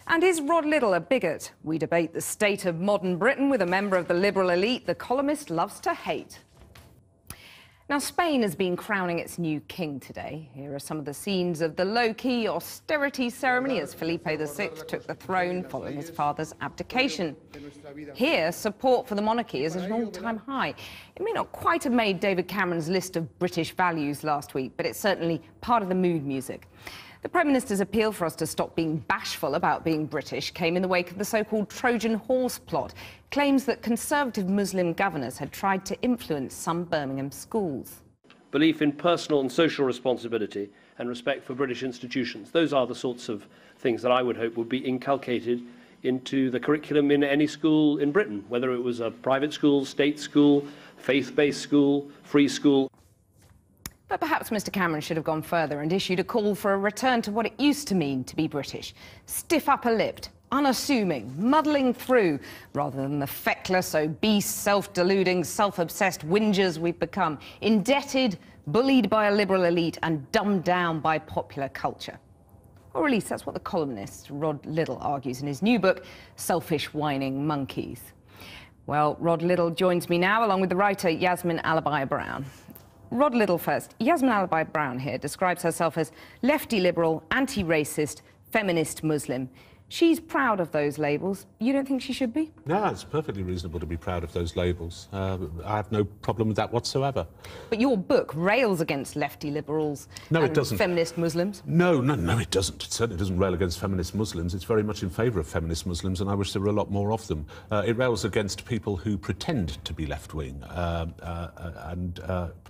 And is Rod Liddle a bigot? We debate the state of modern Britain with a member of the liberal elite the columnist loves to hate. Now, Spain has been crowning its new king today. Here are some of the scenes of the low-key austerity ceremony as Felipe VI took the throne following his father's abdication. Here, support for the monarchy is at an all-time high. It may not quite have made David Cameron's list of British values last week, but it's certainly part of the mood music. The Prime Minister's appeal for us to stop being bashful about being British came in the wake of the so-called Trojan horse plot, claims that conservative Muslim governors had tried to influence some Birmingham schools. Belief in personal and social responsibility and respect for British institutions. Those are the sorts of things that I would hope would be inculcated into the curriculum in any school in Britain, whether it was a private school, state school, faith-based school, free school. But perhaps Mr Cameron should have gone further and issued a call for a return to what it used to mean to be British. Stiff upper-lipped, unassuming, muddling through, rather than the feckless, obese, self-deluding, self-obsessed whingers we've become, indebted, bullied by a liberal elite and dumbed down by popular culture. Or at least that's what the columnist Rod Liddle argues in his new book, Selfish Whining Monkeys. Well, Rod Liddle joins me now, along with the writer Yasmin Alibhai Brown. Rod Liddle first. Yasmin Alibhai Brown here describes herself as lefty liberal, anti-racist, feminist Muslim. She's proud of those labels. You don't think she should be? No, it's perfectly reasonable to be proud of those labels. I have no problem with that whatsoever. But your book rails against lefty liberals and feminist Muslims? No, it doesn't. It certainly doesn't rail against feminist Muslims. It's very much in favour of feminist Muslims, and I wish there were a lot more of them. It rails against people who pretend to be left-wing and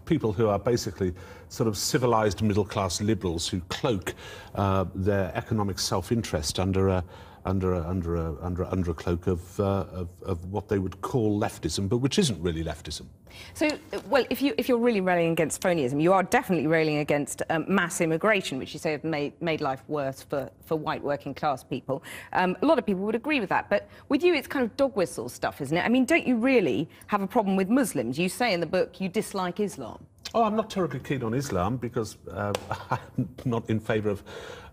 people who are basically sort of civilised middle-class liberals who cloak their economic self-interest under a cloak of what they would call leftism, but which isn't really leftism. So, well, if you're really railing against phonyism, you are definitely railing against mass immigration, which you say have made life worse for white working-class people. A lot of people would agree with that, but with you it's kind of dog whistle stuff, isn't it? I mean, don't you really have a problem with Muslims? You say in the book you dislike Islam. Oh, I'm not terribly keen on Islam because I'm not in favour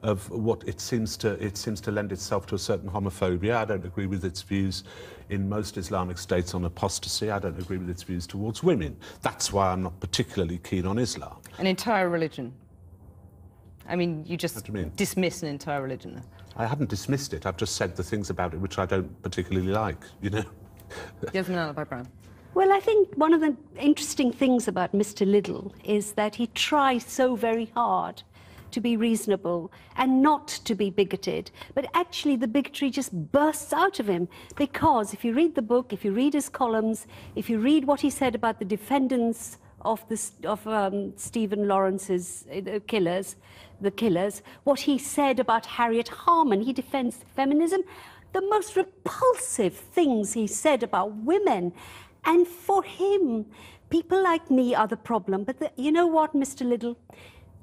of what it seems to lend itself to a certain homophobia. I don't agree with its views in most Islamic states on apostasy. I don't agree with its views towards women. That's why I'm not particularly keen on Islam. An entire religion? I mean, you just dismiss an entire religion there. I haven't dismissed it. I've just said the things about it which I don't particularly like, you know. Yasmin Alibhai Brown. Well, I think one of the interesting things about Mr. Liddle is that he tries so very hard to be reasonable and not to be bigoted, but actually the bigotry just bursts out of him, because if you read the book, if you read his columns, if you read what he said about the defendants of Stephen Lawrence's killers, what he said about Harriet Harman, he defends feminism, the most repulsive things he said about women. And for him, people like me are the problem. But you know what, Mr. Liddle?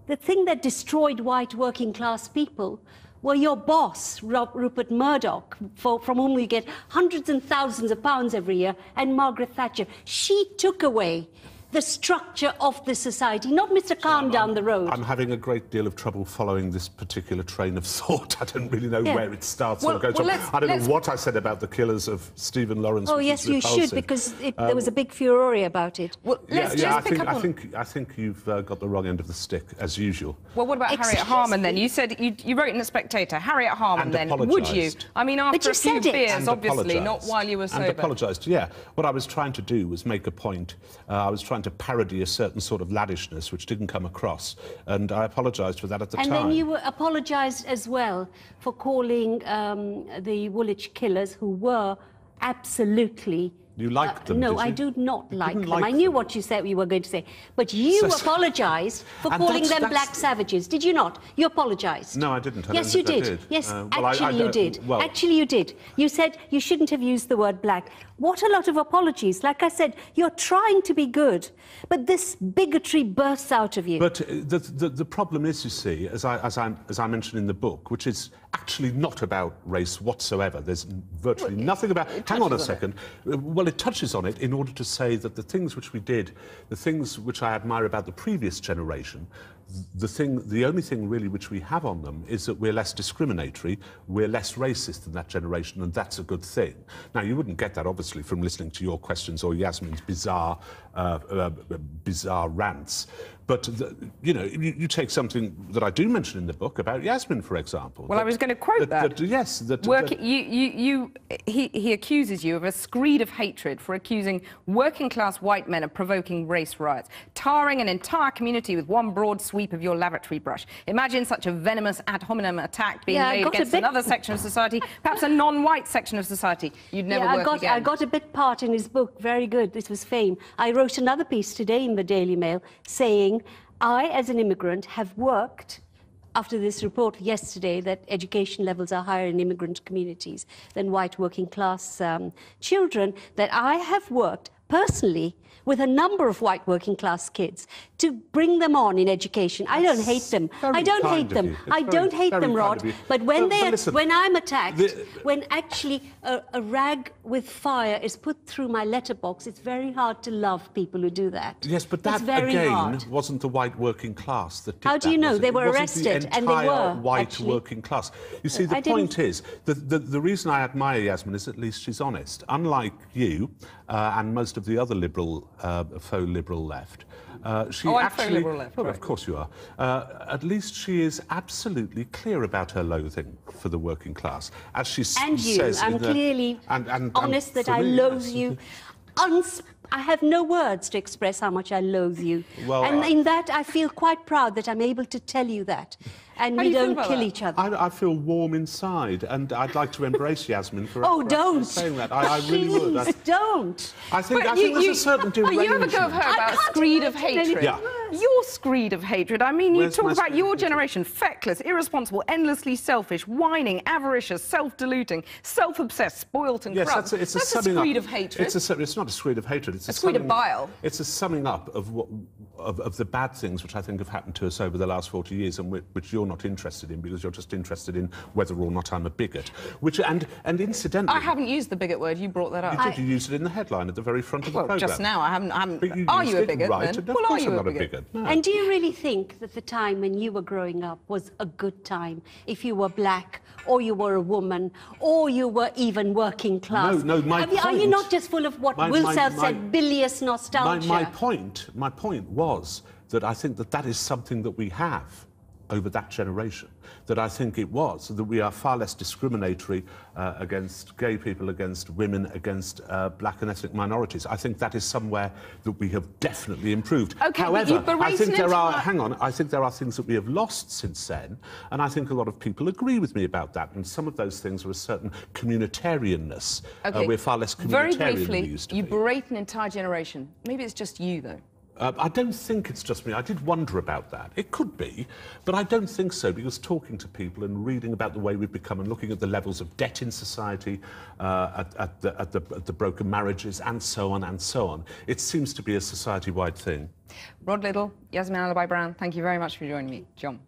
The thing that destroyed white working-class people were your boss, Rupert Murdoch, from whom we get hundreds and thousands of pounds every year, and Margaret Thatcher. She took away the structure of the society, not Mr. Khan down the road. I'm having a great deal of trouble following this particular train of thought. I don't really know where it starts or goes on. I don't know what I said about the killers of Stephen Lawrence. Oh, yes, you should, because there was a big furore about it. Well, I think you've got the wrong end of the stick, as usual. Well, what about Harriet Harman, then? You said you wrote in The Spectator, Harriet Harman, then. Would you? I mean, after a few beers, obviously, not while you were sober. And apologised, yeah. What I was trying to do was make a point. I was trying to parody a certain sort of laddishness which didn't come across, and I apologised for that at the time. And then you apologised as well for calling the Woolwich killers, who were absolutely... You liked them, No, did you? I do not like them. I knew what you said you were going to say. But you apologised for calling them black savages, did you not? You apologised. No, I didn't. Yes, you did. Yes, actually you did. Actually you did. You said you shouldn't have used the word black. What a lot of apologies. Like I said, you're trying to be good, but this bigotry bursts out of you. But the problem is, you see, as I mentioned in the book, which is actually not about race whatsoever. There's virtually nothing about... Hang on a second. Well, it touches on it in order to say that the things which we did, the things which I admire about the previous generation, the only thing really which we have on them is that we're less discriminatory, we're less racist than that generation, and that's a good thing. Now, you wouldn't get that, obviously, from listening to your questions or Yasmin's bizarre rants. But, you know, you take something that I do mention in the book about Yasmin, for example. Well, I was going to quote that. Yes. He accuses you of a screed of hatred for accusing working-class white men of provoking race riots, tarring an entire community with one broad sweep of your lavatory brush. Imagine such a venomous ad hominem attack being made against another section of society, perhaps a non-white section of society. You'd never work again. I got a bit part in his book, very good. This was fame. I wrote another piece today in the Daily Mail saying, I, as an immigrant, have worked, after this report yesterday that education levels are higher in immigrant communities than white working class children, that I have worked personally with a number of white working class kids to bring them on in education. I don't hate them. I don't hate them. I don't hate them, Rod. But when when I'm attacked, when actually a rag with fire is put through my letterbox, it's very hard to love people who do that. Yes, but that again wasn't the white working class that did that. How do you know? They were arrested, and they were white working class. You see, the point is the reason I admire Yasmin is at least she's honest. Unlike you and most of the other liberal, faux liberal left. She I'm faux liberal left. Well, of course you are. At least she is absolutely clear about her loathing for the working class, as she says. I'm clearly honest that I loathe you. I have no words to express how much I loathe you. Well, and in that, I feel quite proud that I'm able to tell you that. And we don't kill each other. I feel warm inside, and I'd like to embrace Yasmin for, don't. saying that. I really would. Please don't. I think there's a certain derangement. You ever go of her about screed of hatred? Yeah. Your screed of hatred. I mean, you talk about your generation, feckless, irresponsible, endlessly selfish, whining, avaricious, self-deluding, self-obsessed, spoilt and corrupt. Yes, that's a screed of hatred. It's not a screed of hatred. It's a screed of bile. It's a summing up of the bad things which I think have happened to us over the last 40 years and which you're not interested in because you're just interested in whether or not I'm a bigot. And incidentally... I haven't used the bigot word. You brought that up. You used it in the headline at the very front of the programme. Well, just now. I haven't Are you a bigot, right, then? Well, are you a bigot? No. And do you really think that the time when you were growing up was a good time if you were black or you were a woman or you were even working class? No, my point... Are you not just full of what Will Self said, bilious nostalgia? My point was that I think that is something that we have over that generation, that I think it was, that we are far less discriminatory against gay people, against women, against black and ethnic minorities. I think that is somewhere that we have definitely improved. Okay, however, I think I think there are things that we have lost since then, and I think a lot of people agree with me about that, and some of those things are a certain communitarianness. Okay. We're far less communitarian Very than briefly, we used to you be. berate an entire generation. Maybe it's just you, though. I don't think it's just me. I did wonder about that. It could be, but I don't think so, because talking to people and reading about the way we've become and looking at the levels of debt in society, at the broken marriages and so on, it seems to be a society-wide thing. Rod Liddle, Yasmin Alibhai Brown, thank you very much for joining me. John.